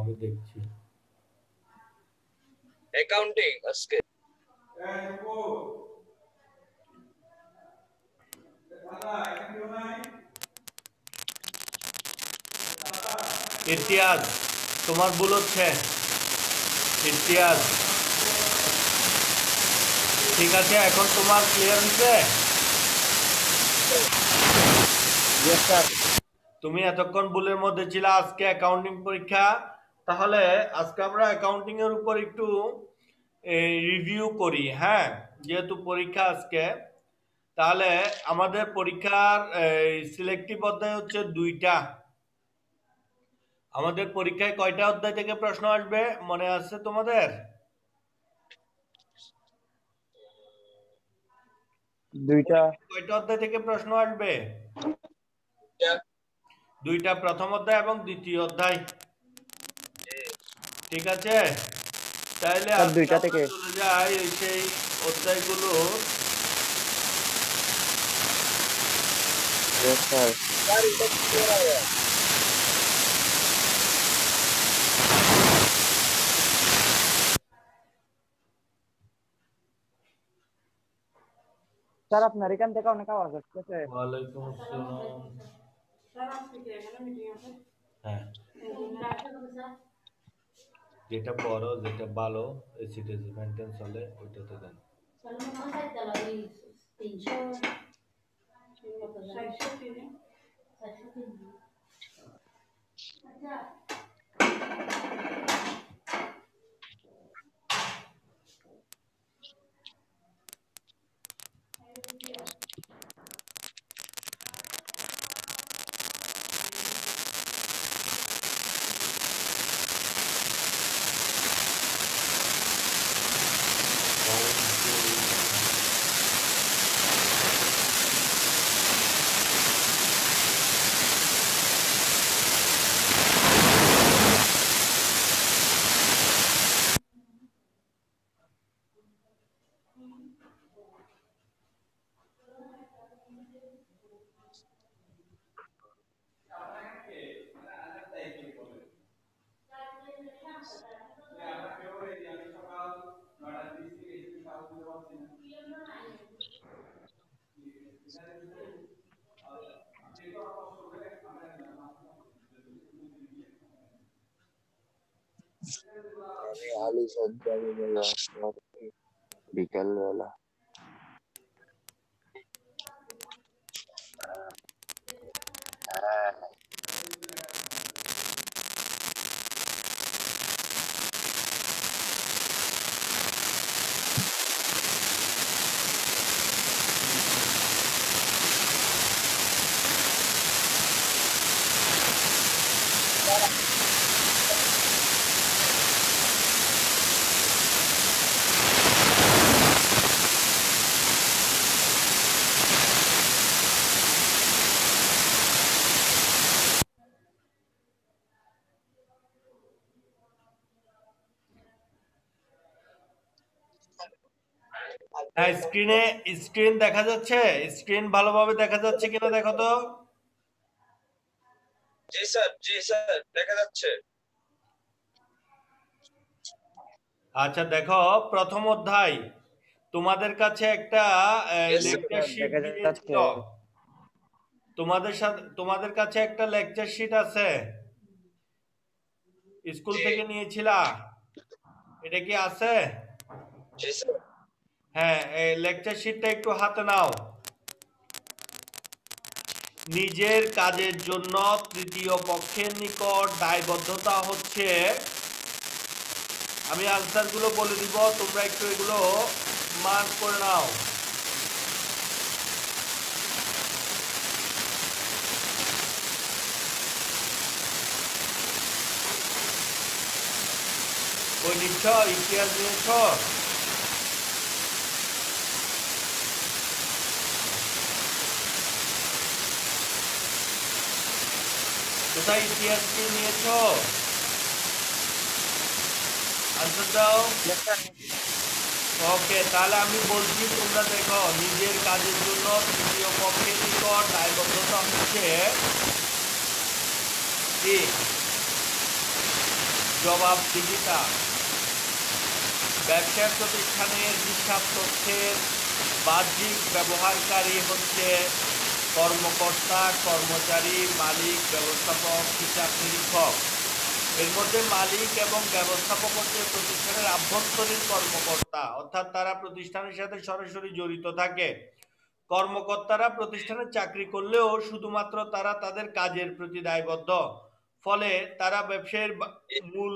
আমি দেখছি। অ্যাকাউন্টিং আজকে ইতিহাস তোমার ভুল হচ্ছে। ইতিহাস ঠিক আছে, এখন তোমার ক্লিয়ার হয়েছে। Yes sir. তুমি এতক্ষণ ভুলের মধ্যে ছিল। আজকে অ্যাকাউন্টিং পরীক্ষা, তাহলে আজকে আমরা অ্যাকাউন্টিং এর উপর একটু রিভিউ করি। হ্যাঁ, যেহেতু পরীক্ষা আজকে, তাহলে আমাদের পরীক্ষার সিলেক্টিভ অধ্যায় হচ্ছে 2টা। আমাদের পরীক্ষায় কয়টা অধ্যায় থেকে প্রশ্ন আসবে মনে আছে তোমাদের? 2টা। কয়টা অধ্যায় থেকে প্রশ্ন আসবে? যা 2টা, প্রথম অধ্যায় এবং দ্বিতীয় অধ্যায়। ঠিক আছে, তাইলে স্যার আজকে 2টা আমরা থেকে। চলে যাই সেই অধ্যায়গুলো। Yes sir. यार এটা কি हो रहा है স্যার আপনার এখান থেকে অনেক আওয়াজ আসতেছে। ওয়ালাইকুম আসসালাম। হ্যাঁ, যেটা বড়, যেটা ভালো এসিডিসি মেনটেন চলে ওইটাতে দেন। আমি আলু সবজি বিকেল বেলা। হ্যাঁ, হ্যাঁ, স্ক্রিন দেখা যাচ্ছে? স্ক্রিন ভালোভাবে দেখা যাচ্ছে কিনা দেখো তো। জি স্যার দেখা যাচ্ছে আচ্ছা দেখো, প্রথম অধ্যায় তোমাদের কাছে একটা yes yes sir lecture sir sheet দেখা দিয়েছিল। যাচ্ছে। তোমাদের কাছে একটা লেকচার শিট আছে, স্কুল জি থেকে নিয়েছিলা? এটা কি আছে? জি স্যার হ্যাঁ, এই লেকচার শিটটা একটু হাতে নাও। নিজের কাজের জন্য তৃতীয় পক্ষের নিকট দায়বদ্ধতা হচ্ছে, আমি আনসার গুলো বলে দিব, তোমরা একটু এগুলো মার্ক করে নাও। ওই নিচ্ছ, ইতিহাস নিয়েছ? কোথায় ইতিহাস কি নিয়েছ? আনসার দাও। Yes sir. ওকে, তাহলে আমি বলছি, তোমরা দেখো, নিজের কাজের জন্য তৃতীয় পক্ষের নিকট দায়বদ্ধতা হচ্ছে কি? জবাবদিহিতা। ব্যবসায় প্রতিষ্ঠানের হিসাব তথ্যের বাহ্যিক ব্যবহারকারী হচ্ছে কর্মকর্তা, কর্মচারী, মালিক, ব্যবস্থাপক, হিসাব নিরীক্ষক। এর মধ্যে মালিক এবং ব্যবস্থাপক হচ্ছে প্রতিষ্ঠানের আভ্যন্তরীণ কর্মকর্তা, অর্থাৎ তারা প্রতিষ্ঠানের সাথে সরাসরি জড়িত থাকে। কর্মকর্তারা প্রতিষ্ঠানে চাকরি করলেও শুধুমাত্র তারা তাদের কাজের প্রতি দায়বদ্ধ, ফলে তারা ব্যবসায়ের মূল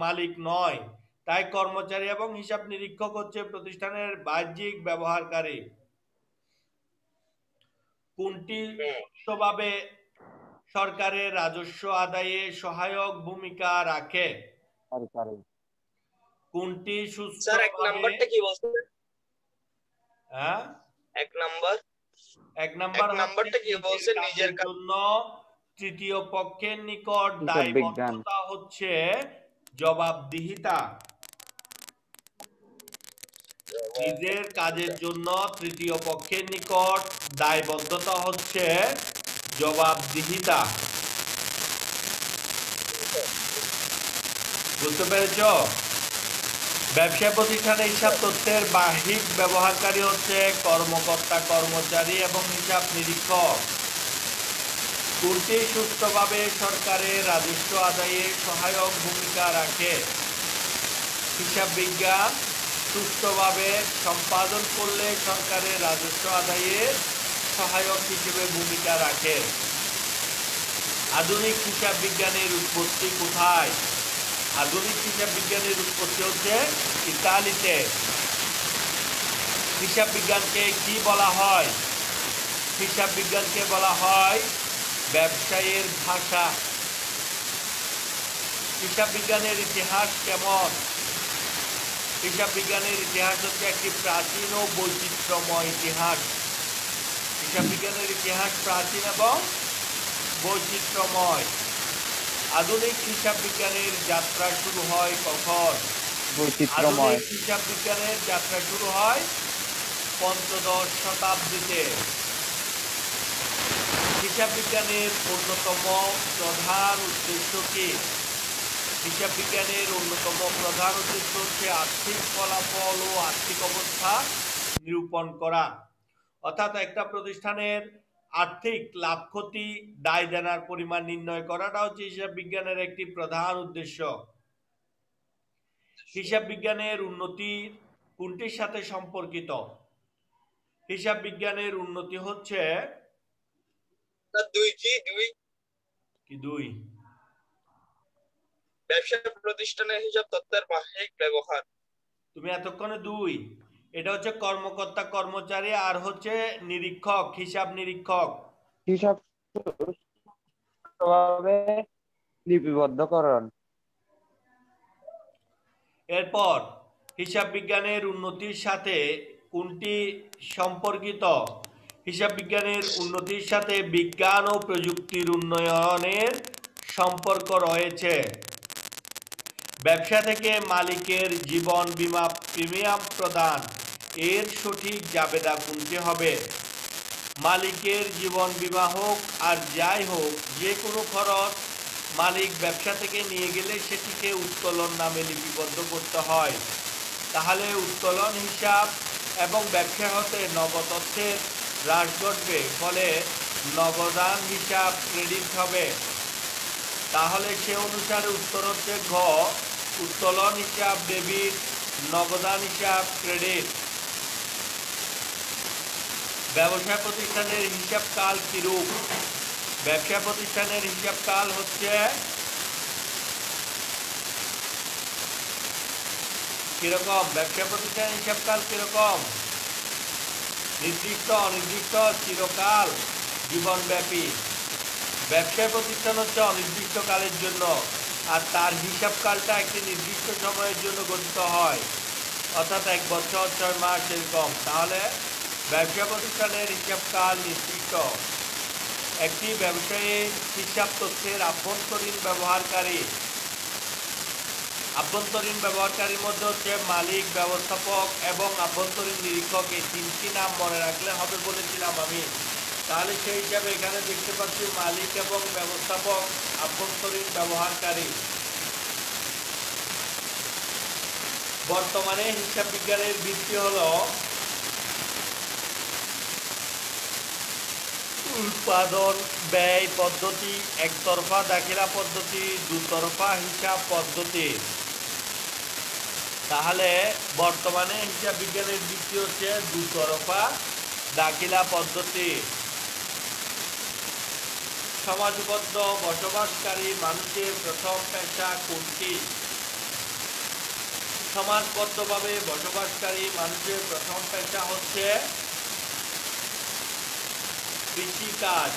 মালিক নয়। তাই কর্মচারী এবং হিসাব নিরীক্ষক হচ্ছে প্রতিষ্ঠানের বাহ্যিক ব্যবহারকারী। কোনটি সুষ্ঠুভাবে সরকারের রাজস্ব আদায়ে সহায়ক ভূমিকা রাখে? সরকারি। কোনটি স্যার এক সুষ্ঠুভাবে নাম্বারটা কি বলছেন? হ্যাঁ, এক নাম্বার এক নাম্বার নাম্বারটা কি বলছেন? নিজের নিজের জন্য তৃতীয় পক্ষের নিকট হিসাব বিজ্ঞান। দায়বদ্ধতা হচ্ছে জবাবদিহিতা। নিজের কাজের জন্য তৃতীয় পক্ষের নিকট দায়বদ্ধতা হচ্ছে জবাবদিহিতা। বুঝতে পেরেছ? ব্যবসা প্রতিষ্ঠানে হিসাব তথ্যের বাহ্যিক ব্যবহারকারী হচ্ছে কর্মকর্তা, কর্মচারী এবং হিসাব নিরীক্ষক। কোনটি সুষ্ঠুভাবে সরকারের রাজস্ব আদায়ে সহায়ক ভূমিকা রাখে? হিসাব বিজ্ঞান সুষ্ঠুভাবে সম্পাদন করলে সরকারের রাজস্ব আদায়ে সহায়ক হিসেবে ভূমিকা রাখে। আধুনিক হিসাব বিজ্ঞানের উৎপত্তি কোথায়? আধুনিক হিসাব বিজ্ঞানের উৎপত্তি হচ্ছে ইতালিতে। হিসাব বিজ্ঞানকে কি বলা হয়? হিসাব বিজ্ঞানকে বলা হয় ব্যবসায়ের ভাষা। হিসাব বিজ্ঞানের ইতিহাস কেমন? হিসাব বিজ্ঞানের ইতিহাস হচ্ছে একটি প্রাচীন ও বৈচিত্র্যময় ইতিহাস। হিসাব বিজ্ঞানের ইতিহাস প্রাচীন এবং বৈচিত্র্যময়। আধুনিক হিসাব বিজ্ঞানের যাত্রা শুরু হয় কখন? বৈচিত্র্যময়। আধুনিক হিসাব বিজ্ঞানের যাত্রা শুরু হয় পঞ্চদশ শতাব্দীতে। হিসাব বিজ্ঞানের অন্যতম প্রধান উদ্দেশ্য কি? হিসাব বিজ্ঞানের অন্যতম প্রধান উদ্দেশ্য হচ্ছে আর্থিক ফলাফল ও আর্থিক অবস্থা নিরূপণ করা, অর্থাৎ একটা প্রতিষ্ঠানের আর্থিক লাভ ক্ষতি, দায় দেনার পরিমাণ নির্ণয় করাটা হচ্ছে হিসাব বিজ্ঞানের একটি প্রধান উদ্দেশ্য। হিসাব বিজ্ঞানের উন্নতি কোনটির সাথে সম্পর্কিত? হিসাব বিজ্ঞানের উন্নতি হচ্ছে দুই। ব্যবসা প্রতিষ্ঠানের হিসাব তথ্যের বাহ্যিক ব্যবহার। তুমি এতক্ষণে দুই, এটা হচ্ছে কর্মকর্তা, কর্মচারী আর হচ্ছে নিরীক্ষক, হিসাব নিরীক্ষক। হিসাব সুষ্ঠুভাবে লিপিবদ্ধকরণ। এরপর হিসাব বিজ্ঞানের উন্নতির সাথে কোনটি সম্পর্কিত? হিসাব বিজ্ঞানের উন্নতির সাথে বিজ্ঞান ও প্রযুক্তির উন্নয়নের সম্পর্ক রয়েছে। ব্যবসা থেকে মালিকের জীবন বীমা প্রিমিয়াম প্রদান এর সঠিক জাবেদা কোনটি হবে? মালিকের জীবন বীমা হোক আর যাই হোক, যে কোনো খরচ মালিক ব্যবসা থেকে নিয়ে গেলে সেটিকে উত্তোলন নামে লিপিবদ্ধ করতে হয়। তাহলে উত্তোলন হিসাব এবং ব্যবসা হতে নগদ অর্থের হ্রাস ঘটবে, ফলে নগদান হিসাব ক্রেডিট হবে। তাহলে সে অনুসারে উত্তর হচ্ছে ঘ, উত্তোলন হিসাব ডেবিট, নগদান হিসাব ক্রেডিট। ব্যবসা প্রতিষ্ঠানের হিসাবকাল কিরূপ? ব্যবসা প্রতিষ্ঠানের হিসাবকাল হচ্ছে কিরকম? ব্যবসা প্রতিষ্ঠানের হিসাবকাল কিরকম? নির্দিষ্ট, অনির্দিষ্ট, চিরকাল, জীবনব্যাপী। ব্যবসা প্রতিষ্ঠান হচ্ছে অনির্দিষ্ট কালের জন্য, আর তার হিসাবকালটা একটি নির্দিষ্ট সময়ের জন্য গঠিত হয়, অর্থাৎ 1 বছর 6 মাস এরকম। তাহলে ব্যবসা প্রতিষ্ঠানের হিসাবকাল নির্দিষ্ট। একটি ব্যবসায়ীর হিসাব তথ্যের আভ্যন্তরীণ ব্যবহারকারী। আভ্যন্তরীণ ব্যবহারকারীর মধ্যে হচ্ছে মালিক, ব্যবস্থাপক এবং আভ্যন্তরীণ নিরীক্ষক। এই 3টি নাম মনে রাখলে হবে বলেছিলাম আমি। তাহলে সেই হিসাবে এখানে দেখতে পাচ্ছি মালিক এবং ব্যবস্থাপক আভ্যন্তরীণ ব্যবহারকারী। বর্তমানে হিসাব বিজ্ঞানের ভিত্তি হলো উৎপাদন ব্যয় পদ্ধতি, একতরফা দাখিলা পদ্ধতি, দুতরফা হিসাব পদ্ধতি। তাহলে বর্তমানে হিসাব বিজ্ঞানের ভিত্তি হচ্ছে দুতরফা দাখিলা পদ্ধতি। সমাজবদ্ধ বসবাসকারী মানুষের প্রথম পেশা কোনটি? সমাজবদ্ধভাবে বসবাসকারী মানুষের প্রথম পেশা হচ্ছে কৃষিকাজ।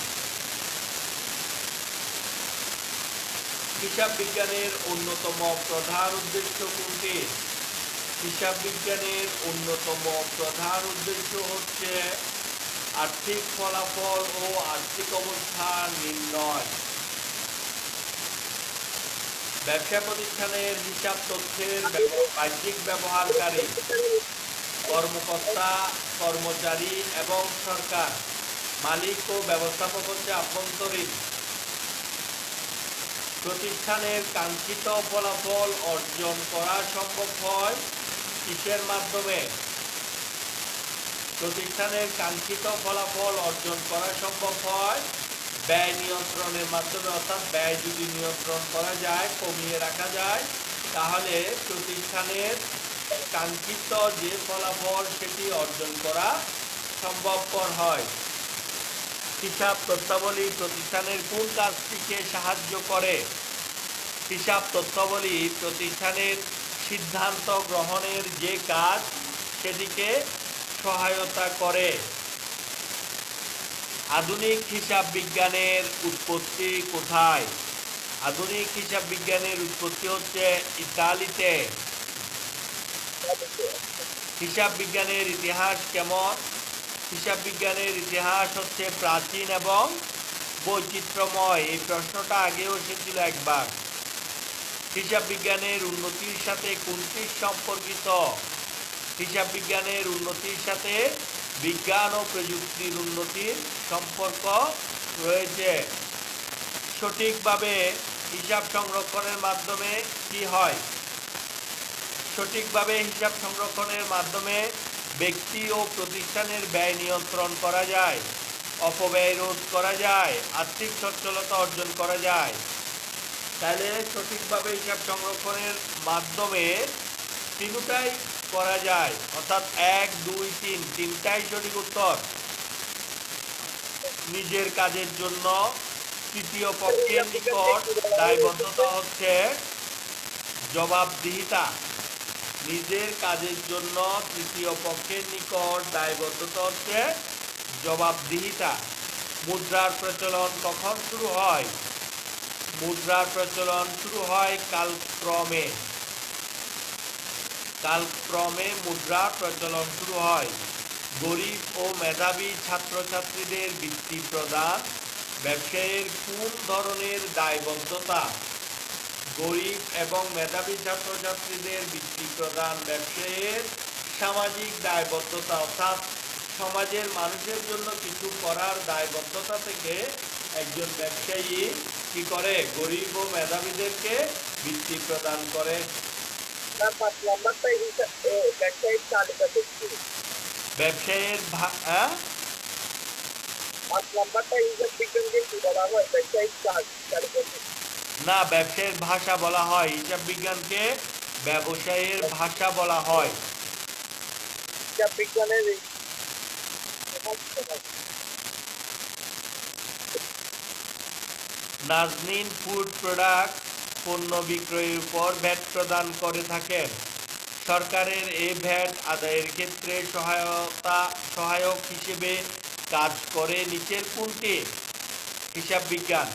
হিসাব বিজ্ঞানের অন্যতম প্রধান উদ্দেশ্য কোনটি? হিসাব বিজ্ঞানের অন্যতম প্রধান উদ্দেশ্য হচ্ছে আর্থিক ফলাফল ও আর্থিক অবস্থা নির্ণয়। ব্যবসা প্রতিষ্ঠানের হিসাব তথ্যের বাহ্যিক ব্যবহারকারী, কর্মকর্তা, কর্মচারী এবং সরকার। মালিক ও ব্যবস্থাপক হচ্ছে আভ্যন্তরীণ। প্রতিষ্ঠানের কাঙ্ক্ষিত ফলাফল অর্জন করা সম্ভব হয় কিসের মাধ্যমে? প্রতিষ্ঠানের কাঙ্ক্ষিত ফলাফল অর্জন করা সম্ভব হয় ব্যয় নিয়ন্ত্রণের মাধ্যমে। অর্থাৎ ব্যয় যদি নিয়ন্ত্রণ করা যায়, কমিয়ে রাখা যায়, তাহলে প্রতিষ্ঠানের কাঙ্ক্ষিত যে ফলাফল সেটি অর্জন করা সম্ভবপর হয়। হিসাব তথ্যাবলী প্রতিষ্ঠানের কোন কাজটিকে সাহায্য করে? হিসাব তথ্যাবলী প্রতিষ্ঠানের সিদ্ধান্ত গ্রহণের যে কাজ সেটিকে সহায়তা করে। আধুনিক হিসাব বিজ্ঞানের উৎপত্তি কোথায়? আধুনিক হিসাব বিজ্ঞানের উৎপত্তি হচ্ছে ইতালিতে। হিসাব বিজ্ঞানের ইতিহাস কেমন? হিসাব বিজ্ঞানের ইতিহাস হচ্ছে প্রাচীন এবং বৈচিত্র্যময়। এই প্রশ্নটা আগেও এসেছিল একবার। হিসাব বিজ্ঞানের উন্নতির সাথে কোনটি সম্পর্কিত? হিসাব বিজ্ঞানের উন্নতির সাথে বিজ্ঞান ও প্রযুক্তির উন্নতির সম্পর্ক রয়েছে। সঠিকভাবে হিসাব সংরক্ষণের মাধ্যমে কি হয়? সঠিকভাবে হিসাব সংরক্ষণের মাধ্যমে ব্যক্তি ও প্রতিষ্ঠানের ব্যয় নিয়ন্ত্রণ করা যায়, অপব্যয় রোধ করা যায়, আর্থিক সচ্ছলতা অর্জন করা যায়। তাহলে সঠিকভাবে হিসাব সংরক্ষণের মাধ্যমে তিনটাই করা যায়, অর্থাৎ 1, 2, 3 তিনটাই সঠিক উত্তর। নিজের কাজের জন্য তৃতীয় পক্ষের নিকট দায়বদ্ধতা হচ্ছে জবাবদিহিতা। নিজের কাজের জন্য তৃতীয় পক্ষের নিকট দায়বদ্ধতা হচ্ছে জবাবদিহিতা। মুদ্রার প্রচলন কখন শুরু হয়? মুদ্রার প্রচলন শুরু হয় কালক্রমে। কালক্রমে মুদ্রার প্রচলন শুরু হয়। গরিব ও মেধাবী ছাত্রছাত্রীদের বৃত্তি প্রদান ব্যবসায়ের কোন ধরনের দায়বদ্ধতা? গরিব এবং মেধাবী ছাত্রছাত্রীদের বৃত্তি প্রদান ব্যবসায়ের সামাজিক দায়বদ্ধতা, অর্থাৎ সমাজের মানুষের জন্য কিছু করার দায়বদ্ধতা থেকে একজন ব্যবসায়ী কি করে? গরিব ও মেধাবীদেরকে বৃত্তি প্রদান করে। ব্যবসায়িক তালিকা দেখছি। ব্যবসায়ের হিসাব বিজ্ঞানকে কি বলা হয়? ব্যবসায়িক তালিকা। না, ব্যবসায়ের ভাষা বলা হয়। হিসাব বিজ্ঞানকে ব্যবসায়ের ভাষা বলা হয়। হিসাব বিজ্ঞানের নাজনীন ফুড প্রোডাক্ট পণ্য বিক্রয়ের উপর ভ্যাট প্রদান করে থাকেন। সরকারের এই ভ্যাট আদায়ের ক্ষেত্রে সহায়ক হিসেবে কাজ করে নিচের কোনটি? হিসাব বিজ্ঞান।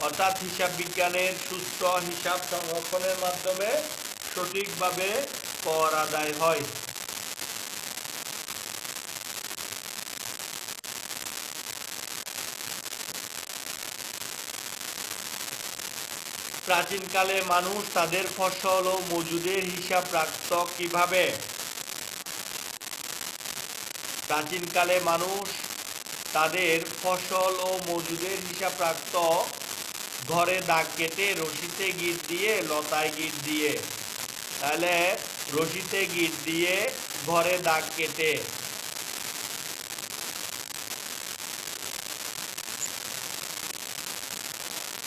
অর্থাৎ হিসাব বিজ্ঞানের সুষ্ঠু হিসাব সংরক্ষণের মাধ্যমে সঠিকভাবে কর আদায় হয়। প্রাচীনকালে মানুষ তাদের ফসল ও মজুদের হিসাব রাখত কিভাবে? প্রাচীনকালে মানুষ তাদের ফসল ও মজুদের হিসাব রাখত ঘরে দাগ কেটে, রশিতে গিট দিয়ে, লতায় গিট দিয়ে। তাহলে রশিতে গিট দিয়ে ঘরে দাগ কেটে।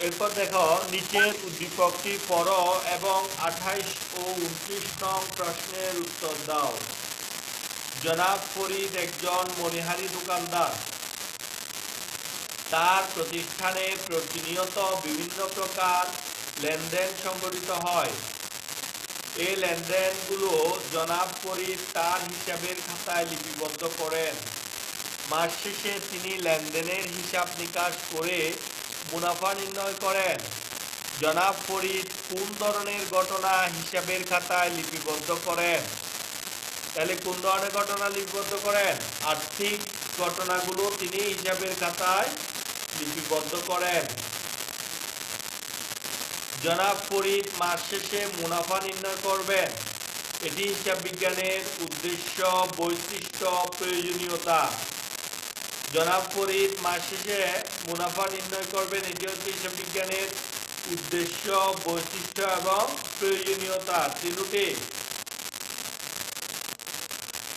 এরপর দেখো নিচের উদ্দীপকটি পড়ো এবং 28 ও 29 নং প্রশ্নের উত্তর দাও। জনাব ফরিদ একজন মণিহারি দোকানদার। তার প্রতিষ্ঠানে প্রতিনিয়ত বিভিন্ন প্রকার লেনদেন সংঘটিত হয়। এই লেনদেনগুলো জনাব ফরিদ তার হিসাবের খাতায় লিপিবদ্ধ করেন। মাস শেষে তিনি লেনদেনের হিসাব নিকাশ করে মুনাফা নির্ণয় করেন। জনাব ফরিদ কোন ধরনের ঘটনা হিসাবের খাতায় লিপিবদ্ধ করেন? তাহলে কোন ধরনের ঘটনা লিপিবদ্ধ করেন? আর্থিক ঘটনাগুলো তিনি হিসাবের খাতায় লিপিবদ্ধ করেন। জনাব ফরিদ মাস শেষে মুনাফা নির্ণয় করবেন। এটি হিসাব বিজ্ঞানের উদ্দেশ্য, বৈশিষ্ট্য, প্রয়োজনীয়তা। জনাব ফরিদ মাস শেষে মুনাফা নির্ণয় করবেন, এটি হচ্ছে হিসাব বিজ্ঞানের উদ্দেশ্য, বৈশিষ্ট্য এবং প্রয়োজনীয়তা তিনটি।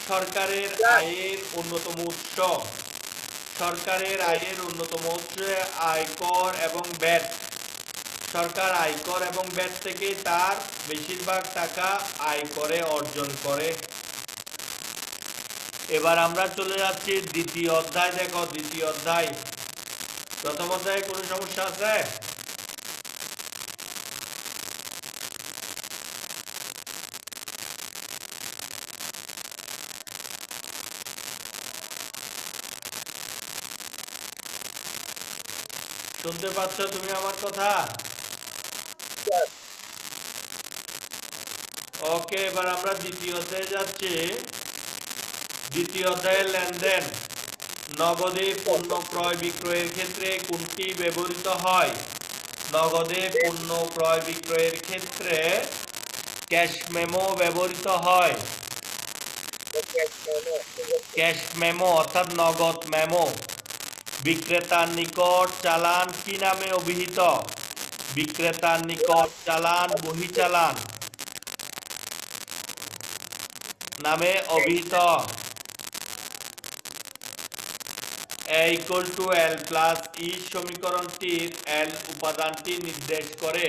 সরকারের আয়ের অন্যতম উৎস। সরকারের আয়ের অন্যতম উৎস আয়কর এবং ভ্যাট। সরকার আয়কর এবং ভ্যাট থেকে তার বেশিরভাগ টাকা আয়করে অর্জন করে। এবার আমরা চলে যাচ্ছি দ্বিতীয় অধ্যায়। দেখো দ্বিতীয় অধ্যায়। প্রথম অধ্যায়ে কোনো সমস্যা আছে? শুনতে পাচ্ছ তুমি আমার কথা? ওকে, এবার আমরা দ্বিতীয় অধ্যায়ে যাচ্ছি। দ্বিতীয় অধ্যায়ের লেনদেন। নগদে পণ্য ক্রয় বিক্রয়ের ক্ষেত্রে কোনটি ব্যবহৃত হয়? নগদে পণ্য ক্রয় বিক্রয়ের ক্ষেত্রে ক্যাশ মেমো ব্যবহৃত হয়। ক্যাশ মেমো অর্থাৎ নগদ মেমো। বিক্রেতার নিকট চালান কি নামে অভিহিত? বিক্রেতার নিকট চালান বহি চালান নামে অভিহিত। A=L+E সমীকরণটির L উপাদানটি নির্দেশ করে।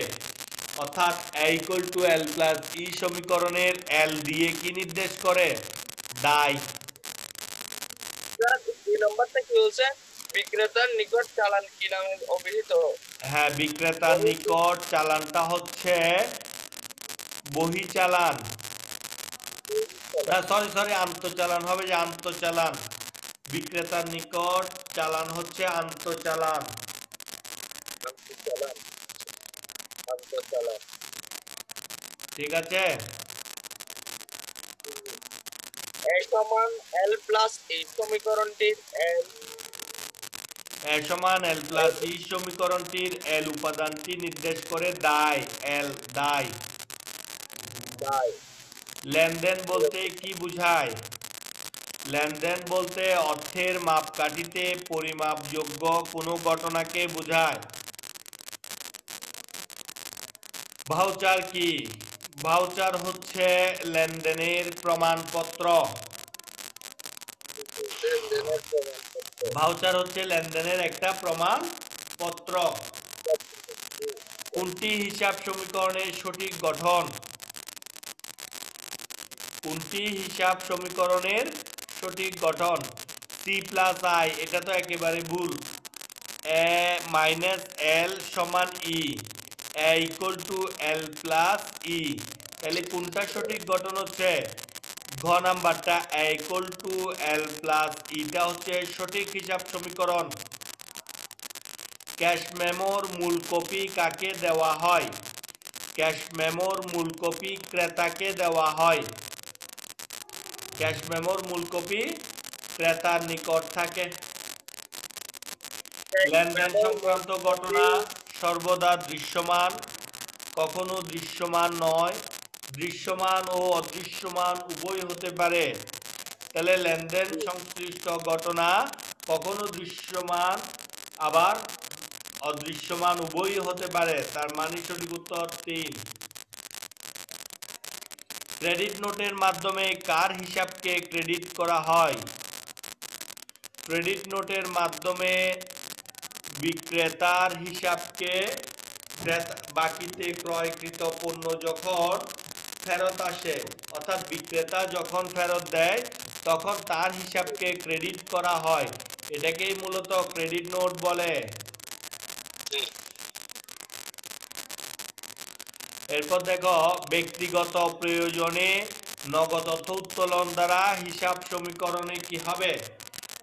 অর্থাৎ A=L+E সমীকরণের L দিয়ে কি নির্দেশ করে? দায়। দুই নম্বরটা কি বলছে? বিক্রেতার নিকট চালান কি নামে অভিহিত? হ্যাঁ, বিক্রেতার নিকট চালানটা হচ্ছে বহি চালান। সরি আন্তঃচালান হবে, যে আন্তঃচালান। বিক্রেতার নিকট চালান হচ্ছে আন্তঃচালান। ঠিক আছে? A=L+E সমীকরণটির A=L+E সমীকরণটির L উপাদানটি নির্দেশ করে দায়। L দায়। লেনদেন বলতে কি বোঝায়? লেনদেন বলতে অর্থের মাপকাঠিতে পরিমাপযোগ্য কোনো ঘটনাকে বোঝায়। ভাউচার কি? ভাউচার হচ্ছে লেনদেনের প্রমাণপত্র। ভাউচার হচ্ছে লেনদেনের একটা প্রমাণপত্র। কোনটি হিসাব সমীকরণের সঠিক গঠন? কোনটি হিসাব সমীকরণের সঠিক গঠন? C+I, এটা তো একেবারে ভুল। A-L = E, A=L+E। তাহলে কোনটা সঠিক গঠন হচ্ছে? ঘ নাম্বারটা A=L+E টা হচ্ছে সঠিক হিসাব সমীকরণ। ক্যাশ মেমোর মূল কপি কাকে দেওয়া হয়? ক্যাশ মেমোর মূল কপি ক্রেতাকে দেওয়া হয়। ক্যাশ মেমোর মূল কপি ক্রেতার নিকট থাকে। লেনদেন সংক্রান্ত ঘটনা সর্বদা দৃশ্যমান, কখনো দৃশ্যমান নয়। দৃশ্যমান ও অদৃশ্যমান উভয় হতে পারে। তাহলে লেনদেন সংশ্লিষ্ট ঘটনা কখনো দৃশ্যমান আবার অদৃশ্যমান উভয়ই হতে পারে। তার মানে সঠিক উত্তর 3। ক্রেডিট নোটের মাধ্যমে কার হিসাবকে ক্রেডিট করা হয়? ক্রেডিট নোটের মাধ্যমে বিক্রেতার হিসাবকে বাকিতে ক্রয়কৃত পণ্য যখন ফেরত আসে, অর্থাৎ বিক্রেতা যখন ফেরত দেয় তখন তার হিসাবকে ক্রেডিট করা হয়, এটাকেই মূলত ক্রেডিট নোট বলে। এরপর দেখো, ব্যক্তিগত প্রয়োজনে নগদ অর্থ উত্তোলন দ্বারা হিসাব সমীকরণে কি হবে?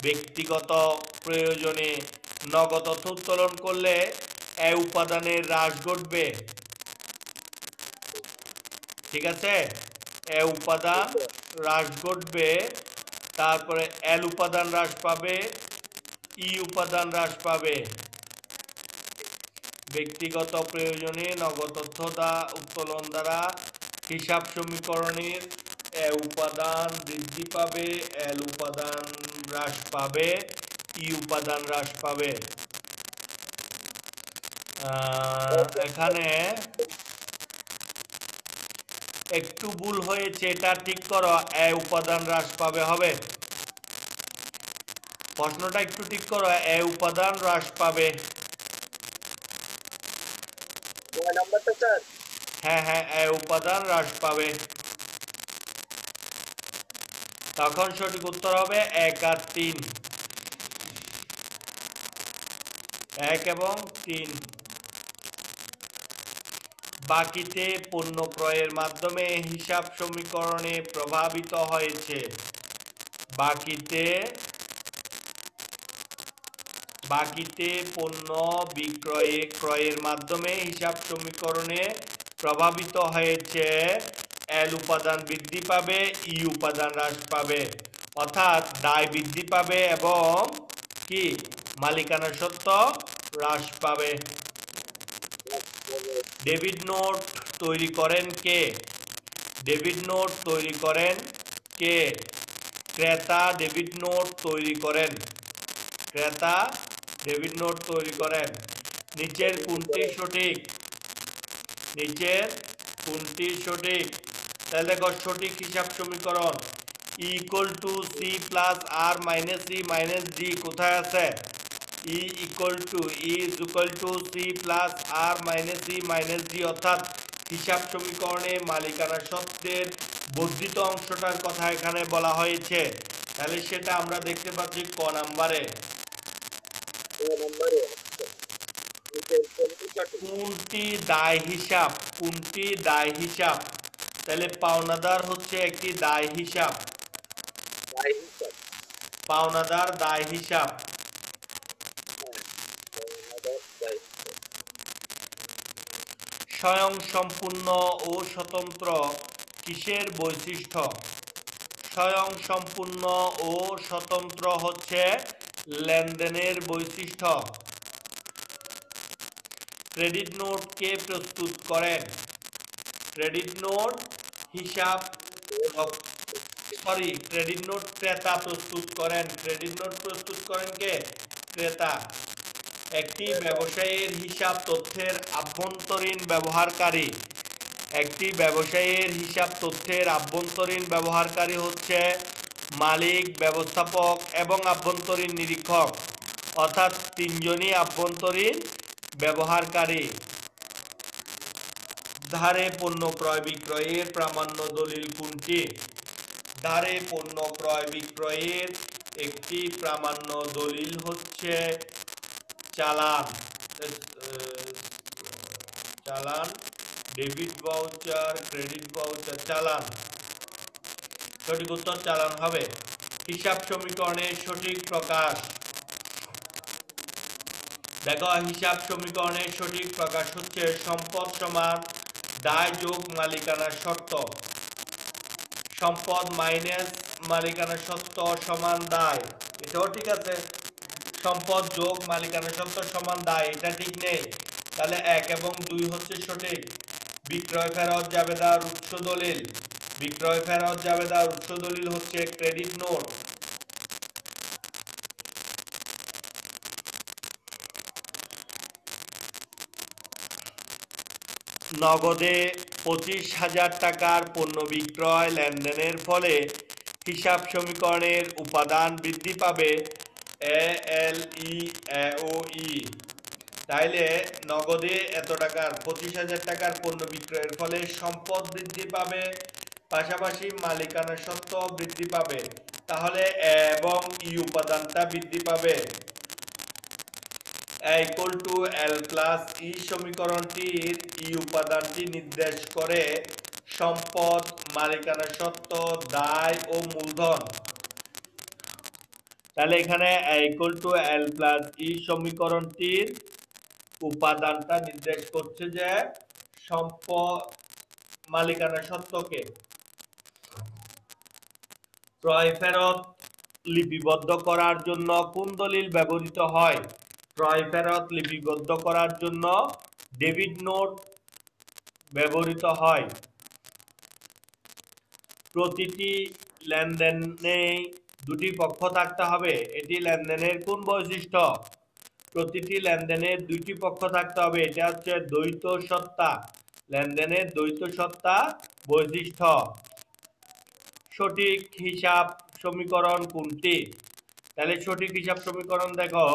ব্যক্তিগত প্রয়োজনে নগদ অর্থ উত্তোলন করলে এ উপাদানের হ্রাস ঘটবে। ঠিক আছে, এ উপাদান হ্রাস ঘটবে, তারপরে এল উপাদান হ্রাস পাবে, ই উপাদান হ্রাস পাবে। ব্যক্তিগত প্রয়োজনে নগদ অর্থ উত্তোলন দ্বারা হিসাব সমীকরণের এ উপাদান বৃদ্ধি পাবে, এল উপাদান হ্রাস পাবে, ই উপাদান হ্রাস পাবে। এখানে একটু ভুল হয়েছে, এটা ঠিক করো, এ উপাদান হ্রাস পাবে হবে। প্রশ্নটা একটু ঠিক করো, এ উপাদান হ্রাস পাবে। নাম্বারটা স্যার? হ্যাঁ হ্যাঁ, এ উপাদান হ্রাস পাবে। তখন সঠিক উত্তর হবে 1 আর 3, 1 এবং 3। বাকিতে পণ্য ক্রয়ের মাধ্যমে হিসাব সমীকরণে প্রভাবিত হয়েছে। বাকিতে পণ্য ক্রয়ের মাধ্যমে হিসাব সমীকরণে প্রভাবিত হয়েছে। এল উপাদান বৃদ্ধি পাবে, ই উপাদান হ্রাস পাবে, অর্থাৎ দায় বৃদ্ধি পাবে এবং কি মালিকানা সত্ত্ব হ্রাস পাবে। ডেবিট নোট তৈরি করেন কে? ডেবিট নোট তৈরি করেন কে? ক্রেতা ডেবিট নোট তৈরি করেন। ক্রেতা ডেবিট নোট তৈরি করেন। নিচের কোনটি সঠিক? নিচের কোনটি সঠিক? তাহলে দেখো, সঠিক হিসাব সমীকরণ E equal to C plus R minus C minus D কোথায় আছে? E equal to C plus R minus C minus D, অর্থাৎ হিসাব সমীকরণে মালিকানা সত্ত্বের বর্ধিত অংশটার কথা এখানে বলা হয়েছে। তাহলে সেটা আমরা দেখতে পাচ্ছি ক নাম্বারে। কোনটি দায় হিসাব? কোনটি দায় হিসাব? তাহলে পাওনাদার হচ্ছে একটি দায় হিসাব। পাওনাদার দায় হিসাব। স্বয়ংসম্পূর্ণ ও স্বতন্ত্র কিসের বৈশিষ্ট্য? স্বয়ংসম্পূর্ণ ও স্বতন্ত্র হচ্ছে লেনদেনের বৈশিষ্ট্য। ক্রেডিট নোট কে প্রস্তুত করেন? ক্রেডিট নোট ক্রেডিট নোট ক্রেতা প্রস্তুত করেন। ক্রেডিট নোট প্রস্তুত করেন কে? ক্রেতা। একটি ব্যবসায়ের হিসাব তথ্যের আভ্যন্তরীণ ব্যবহারকারী। একটি ব্যবসায়ের হিসাব তথ্যের আভ্যন্তরীণ ব্যবহারকারী হচ্ছে মালিক, ব্যবস্থাপক এবং আভ্যন্তরীণ নিরীক্ষক, অর্থাৎ তিনজনই আভ্যন্তরীণ ব্যবহারকারী। ধারে পণ্য ক্রয় বিক্রয়ের প্রামাণ্য দলিল কোনটি? ধারে পণ্য ক্রয় বিক্রয়ের একটি প্রামাণ্য দলিল হচ্ছে চালান। চালান, ডেবিট ভাউচার, ক্রেডিট ভাউচার, চালান। সঠিক উত্তর চালান হবে। হিসাব সমীকরণের সঠিক প্রকাশ। দেখো, হিসাব সমীকরণের সঠিক প্রকাশ হচ্ছে সম্পদ সমান দায় যোগ মালিকানা শর্ত। সম্পদ মাইনাস মালিকানা সত্ত্ব সমান দায়, এটাও ঠিক আছে। সম্পদ যোগ মালিকানা সত্ত্ব সমান দায়, এটা ঠিক নেই। তাহলে 1 এবং 2 হচ্ছে সঠিক। বিক্রয় ফেরত জাবেদার উৎস দলিল। বিক্রয় ফেরত জাবেদার উৎস দলিল হচ্ছে ক্রেডিট নোট। নগদে 25,000 টাকার পণ্য বিক্রয় লেনদেনের ফলে হিসাব সমীকরণের উপাদান বৃদ্ধি পাবে এ এল ই এ ও ই। তাইলে নগদে এত টাকার 25,000 টাকার পণ্য বিক্রয়ের ফলে সম্পদ বৃদ্ধি পাবে, পাশাপাশি মালিকানা সত্ত্ব বৃদ্ধি পাবে। তাহলে এ এবং ই উপাদানটা বৃদ্ধি পাবে। এল প্লাস ই সমীকরণটির ই উপাদানটি নির্দেশ করে সম্পদ, মালিকানা সত্ত্ব, দায় ও মূলধন। তাহলে এখানে এল প্লাস ই সমীকরণটির উপাদানটা নির্দেশ করছে যে সম্পদ, মালিকানা সত্ত্বকে। ক্রয় ফেরত লিপিবদ্ধ করার জন্য কোন দলিল ব্যবহৃত হয়? ক্রয় ফেরত লিপিবদ্ধ করার জন্য ডেবিট নোট ব্যবহৃত হয়। প্রতিটি লেনদেনে দুটি পক্ষ থাকতে হবে, এটি লেনদেনের কোন বৈশিষ্ট্য? প্রতিটি লেনদেনের দুইটি পক্ষ থাকতে হবে, এটা হচ্ছে দ্বৈত সত্তা, লেনদেনের দ্বৈত সত্তা বৈশিষ্ট্য। সঠিক হিসাব সমীকরণ কোনটি? তাহলে সঠিক হিসাব সমীকরণ দেখো,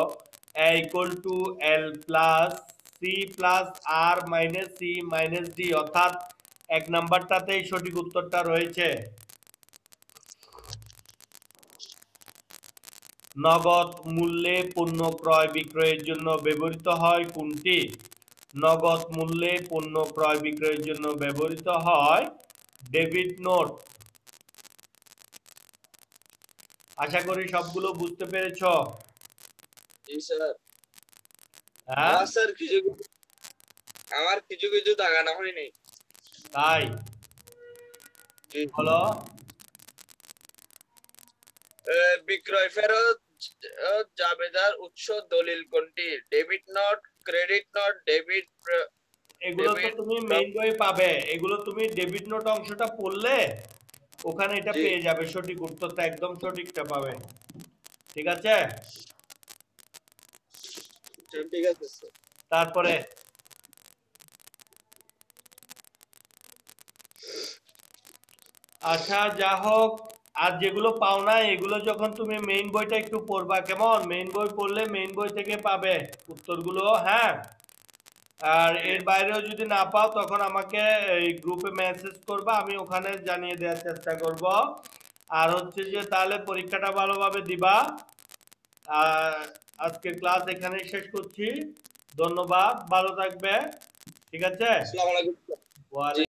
A equal to L plus C plus R minus C minus D, অর্থাৎ এক নাম্বারটাতেই সঠিক উত্তরটা রয়েছে। নগদ মূল্যে পণ্য ক্রয় বিক্রয়ের জন্য ব্যবহৃত হয় কোনটি? নগদ মূল্যে পণ্য ক্রয় বিক্রয়ের জন্য ব্যবহৃত হয় ডেবিট নোট। আশা করি সবগুলো বুঝতে পেরেছ। জি স্যার। হ্যাঁ আমার স্যার আমার কিছু কিছু দাগানো হয়নি। তাই বলো। বিক্রয় ফেরত জাবেদার উৎস দলিল কোনটি? Debit note, credit note, debit. এগুলো তো তুমি মেইন বই পাবে, এগুলো তুমি ডেবিট নোট অংশটা পড়লে ওখানে এটা জি। পেয়ে যাবে, সঠিক উত্তরটা একদম সঠিকটা পাবে। ঠিক আছে, ঠিক আছে স্যার। তারপরে আচ্ছা যা হোক, আর যেগুলো পাও না এগুলো যখন তুমি মেইন বইটা একটু পড়বা, কেমন? মেইন বই পড়লে মেইন বই থেকে পাবে উত্তরগুলো। হ্যাঁ, আর এর বাইরেও যদি না পাও তখন আমাকে এই গ্রুপে মেসেজ করবা, আমি ওখানে জানিয়ে দেওয়ার চেষ্টা করব। আর হচ্ছে যে তাহলে পরীক্ষাটা ভালোভাবে দিবা। আর আজকের ক্লাস এখানেই শেষ করছি। ধন্যবাদ, ভালো থাকবে। ঠিক আছে। আসসালামু আলাইকুম। ওয়ালাইকুম